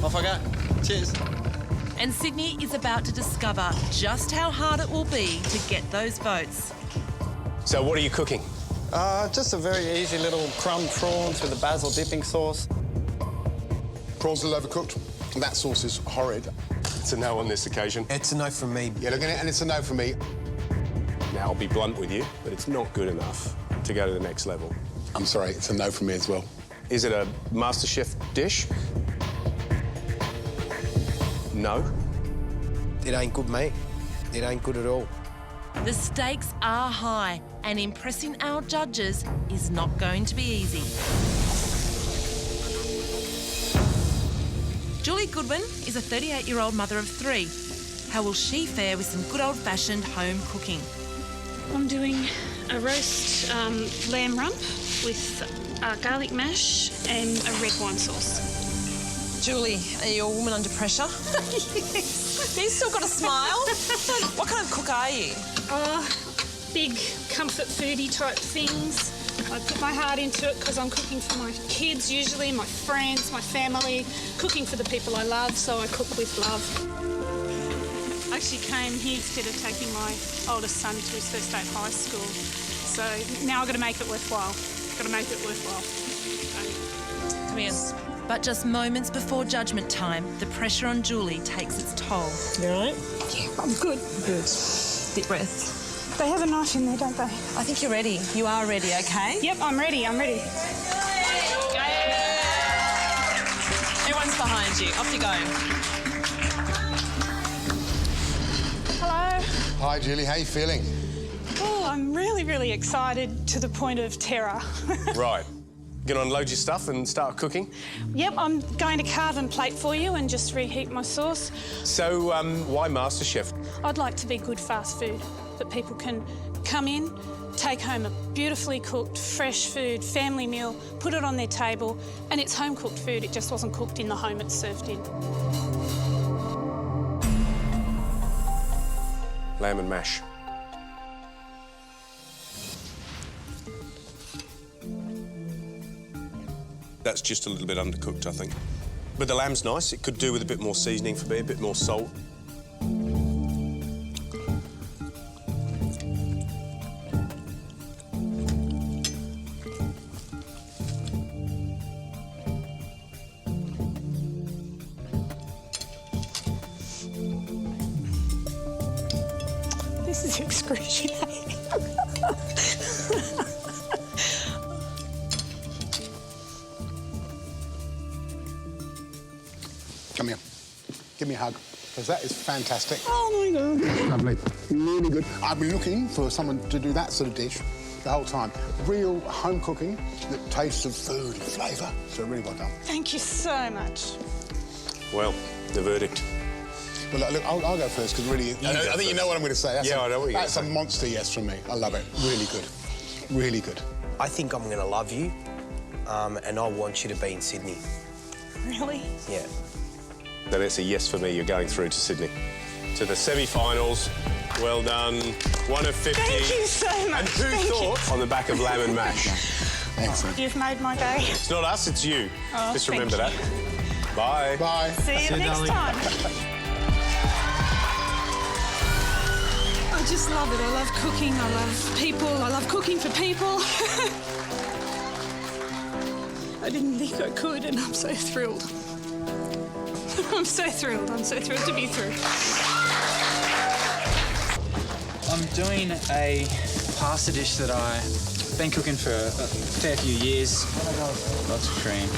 Off I go. Cheers. And Sydney is about to discover just how hard it will be to get those votes. So what are you cooking? Just a very easy little crumb prawns with a basil dipping sauce. Prawns are overcooked. That sauce is horrid. It's a no on this occasion. It's a no from me. Yeah, look at it, and it's a no from me. Now, I'll be blunt with you, but it's not good enough to go to the next level. I'm sorry, it's a no from me as well. Is it a MasterChef dish? No. It ain't good, mate. It ain't good at all. The stakes are high, and impressing our judges is not going to be easy. Julie Goodwin is a 38-year-old mother of 3. How will she fare with some good old-fashioned home cooking? I'm doing a roast lamb rump with garlic mash and a red wine sauce. Julie, are you a woman under pressure? Yes. You've still got a smile. What kind of cook are you? Big comfort foodie type things. I put my heart into it because I'm cooking for my kids usually, my friends, my family, cooking for the people I love, so I cook with love. I actually came here instead of taking my oldest son to his first day of high school. So now I've got to make it worthwhile. Got to make it worthwhile. So. Come here. But just moments before judgment time, the pressure on Julie takes its toll. You all right? Yeah, I'm good. Good. Deep breath. They have a knife in there, don't they? I think you're ready. You are ready, OK? Yep, I'm ready, I'm ready. Everyone's behind you. Off you go. Hello. Hi, Julie, how you feeling? Oh, I'm really, really excited to the point of terror. Right. Gonna unload your stuff and start cooking? Yep, I'm going to carve and plate for you and just reheat my sauce. So, why MasterChef? I'd like to be good fast food, that people can come in, take home a beautifully cooked, fresh food, family meal, put it on their table, and it's home-cooked food. It just wasn't cooked in the home it's served in. Lamb and mash. That's just a little bit undercooked, I think. But the lamb's nice. It could do with a bit more seasoning for me, a bit more salt. This is excruciating. Come here. Give me a hug, because that is fantastic. Oh, my God. Lovely. Really good. I've been looking for someone to do that sort of dish the whole time. Real home cooking that tastes of food and flavour. So really well done. Thank you so much. Well, the verdict. But look, I'll go first, because really... I think you know what I'm going to say. That's Yeah, I know what you're going to That's a monster yes from me. I love it. Really good. Really good. I think I'm going to love you, and I want you to be in Sydney. Really? Yeah. Then it's a yes for me. You're going through to Sydney. To the semi-finals. Well done. 1 of 50. Thank you so much. And who thought on the back of lamb and mash? Excellent. You've made my day. It's not us, it's you. Oh, Just thank remember you. that. Bye. Bye. See you next time. I just love it. I love cooking. I love people. I love cooking for people. I didn't think I could, and I'm so thrilled. I'm so thrilled. I'm so thrilled to be through. I'm doing a pasta dish that I've been cooking for a fair few years. Lots of cream.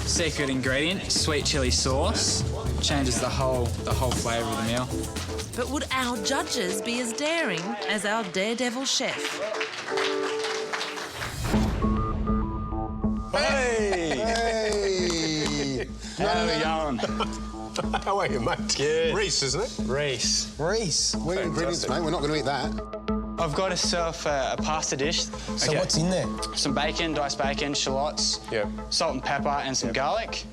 Secret ingredient, sweet chili sauce. Changes the whole flavour of the meal. But would our judges be as daring as our daredevil chef? Hey! Hey! How are you, mate? Good. Reese, isn't it? Reese. Reese. We're ingredients, mate. We're not going to eat that. I've got myself a pasta dish. So what's in there? Some bacon, diced bacon, shallots, salt and pepper, and some garlic.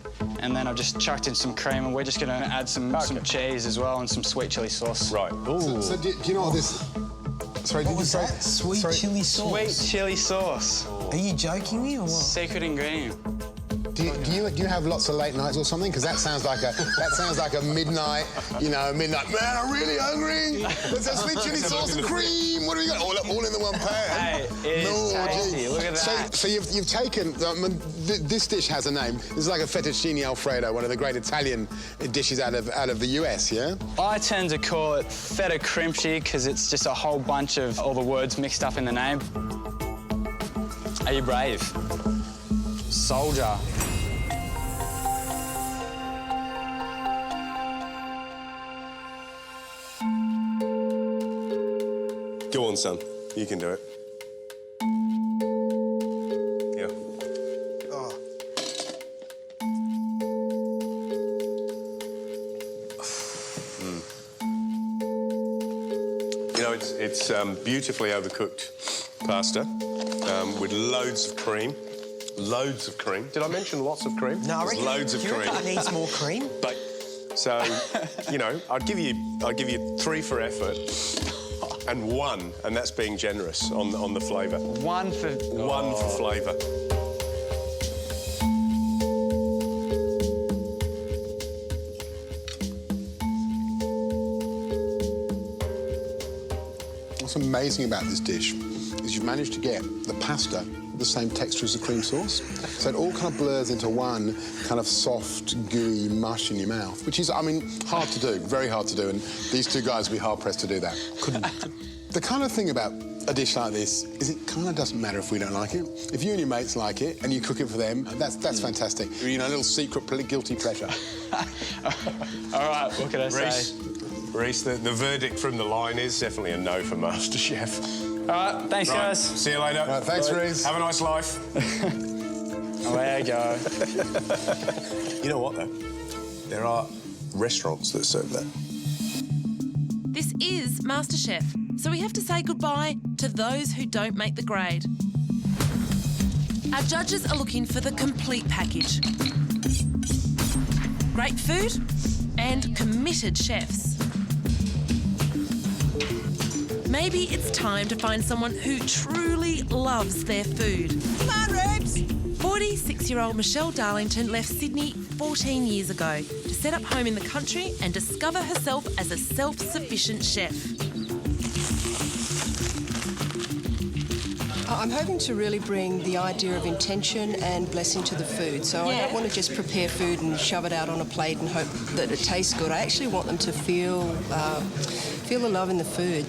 And then I've just chucked in some cream, and we're just going to add some cheese as well and some sweet chili sauce. Right. Ooh. So do you know what this... Sorry, What was that? Sweet chili sauce? Sweet chili sauce. Are you joking me or what? Secret ingredient. Do you have lots of late nights or something? Because that sounds like a midnight, midnight. Man, I'm really hungry. Let's have sweet chili sauce and cream. What do we got? All in the one pan. Hey, it's tasty. Look at that. So you've taken this dish has a name. This is like a fettuccine alfredo, one of the great Italian dishes out of the US. Yeah. I tend to call it feta crimchi because it's just a whole bunch of all the words mixed up in the name. Are you brave? Soldier. Go on, son. You can do it. Yeah. Oh. You know, it's beautifully overcooked pasta with loads of cream. Loads of cream. Did I mention lots of cream? No, I There's reckon loads of cream. It needs more cream. But so, I'd give you 3 for effort and 1, and that's being generous on the flavour. 1 for... One for flavour. What's amazing about this dish is you've managed to get the pasta the same texture as the cream sauce. So it all kind of blurs into one kind of soft, gooey mush in your mouth, which is, hard to do, very hard to do, and these two guys would be hard-pressed to do that. Couldn't. The kind of thing about a dish like this is it kind of doesn't matter if we don't like it. If you and your mates like it and you cook it for them, that's fantastic. A little secret guilty pleasure. All right, what can I say? Reese, the verdict from the line is definitely a no for MasterChef. All right, thanks, guys. See you later. Right, thanks, Reese. Have a nice life. Away I go. You know what, though? There are restaurants that serve that. This is MasterChef, so we have to say goodbye to those who don't make the grade. Our judges are looking for the complete package. Great food and committed chefs. Maybe it's time to find someone who truly loves their food. Come on, Rubes! 46-year-old Michelle Darlington left Sydney 14 years ago to set up home in the country and discover herself as a self-sufficient chef. I'm hoping to really bring the idea of intention and blessing to the food. So I don't want to just prepare food and shove it out on a plate and hope that it tastes good. I actually want them to feel the love in the food.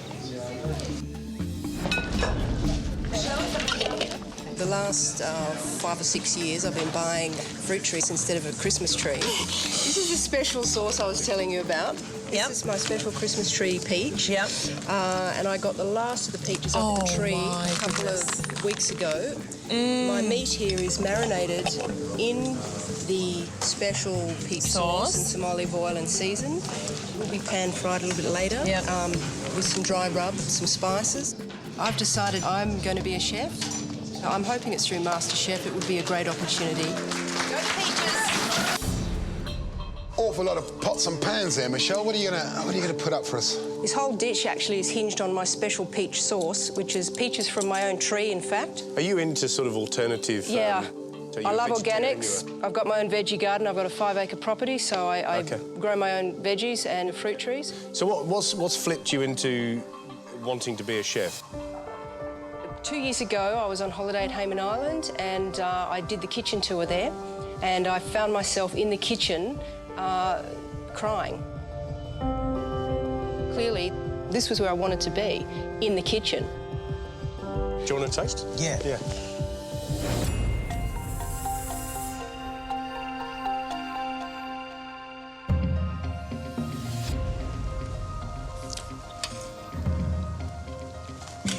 The last 5 or 6 years, I've been buying fruit trees instead of a Christmas tree. This is the special sauce I was telling you about. This is my special Christmas tree peach. Yep. And I got the last of the peaches off the tree a couple of weeks ago. My meat here is marinated in the special peach sauce and some olive oil and seasoned. It will be pan-fried a little bit later with some dry rub, some spices. I've decided I'm going to be a chef. I'm hoping it's through MasterChef. It would be a great opportunity. Go Peaches! Awful lot of pots and pans there, Michelle. What are you gonna put up for us? This whole dish actually is hinged on my special peach sauce, which is peaches from my own tree, in fact. Are you into sort of alternative... Yeah. so I love vegetarian, organics. I've got my own veggie garden. I've got a 5-acre property, so I grow my own veggies and fruit trees. So what's flipped you into wanting to be a chef? 2 years ago, I was on holiday at Hayman Island, and I did the kitchen tour there, and I found myself in the kitchen crying. Clearly, this was where I wanted to be, in the kitchen. Do you want to taste? Yeah. Yeah.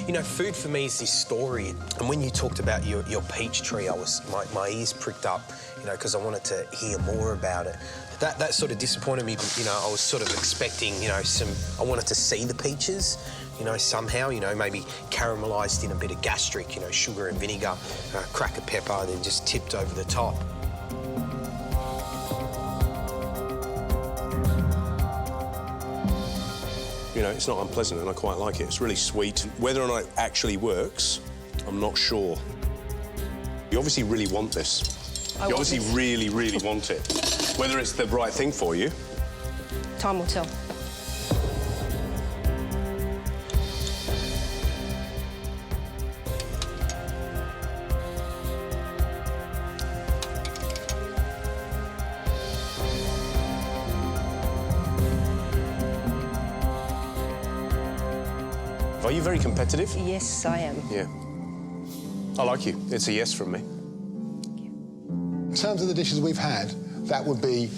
You know, food for me is this story. And when you talked about your peach tree, my ears pricked up, because I wanted to hear more about it. That sort of disappointed me. I was sort of expecting, I wanted to see the peaches, somehow, maybe caramelised in a bit of gastric, sugar and vinegar, crack of pepper, and then just tipped over the top. It's not unpleasant and I quite like it. It's really sweet. Whether or not it actually works, I'm not sure. You obviously really want this. You obviously really, really want it. Whether it's the right thing for you. Time will tell. Are you very competitive? Yes, I am. Yeah. I like you. It's a yes from me. In terms of the dishes we've had, that would be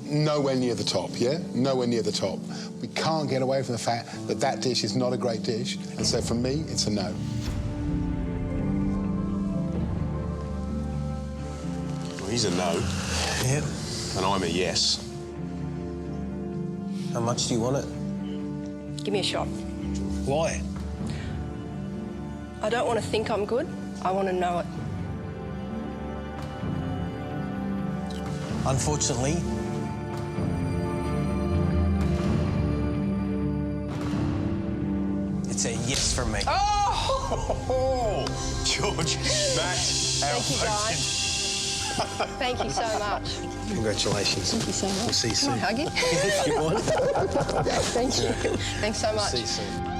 nowhere near the top, yeah? Nowhere near the top. We can't get away from the fact that that dish is not a great dish, and so for me, it's a no. Well, he's a no. Yep. And I'm a yes. How much do you want it? Give me a shot. Why? I don't want to think I'm good. I want to know it. Unfortunately, it's a yes from me. Oh! George, Matt, Thank you, guys. Thank you so much. Congratulations. Thank you so much. We'll see you soon. Can I hug you? If you want. Thank you. Thanks so much. See you soon.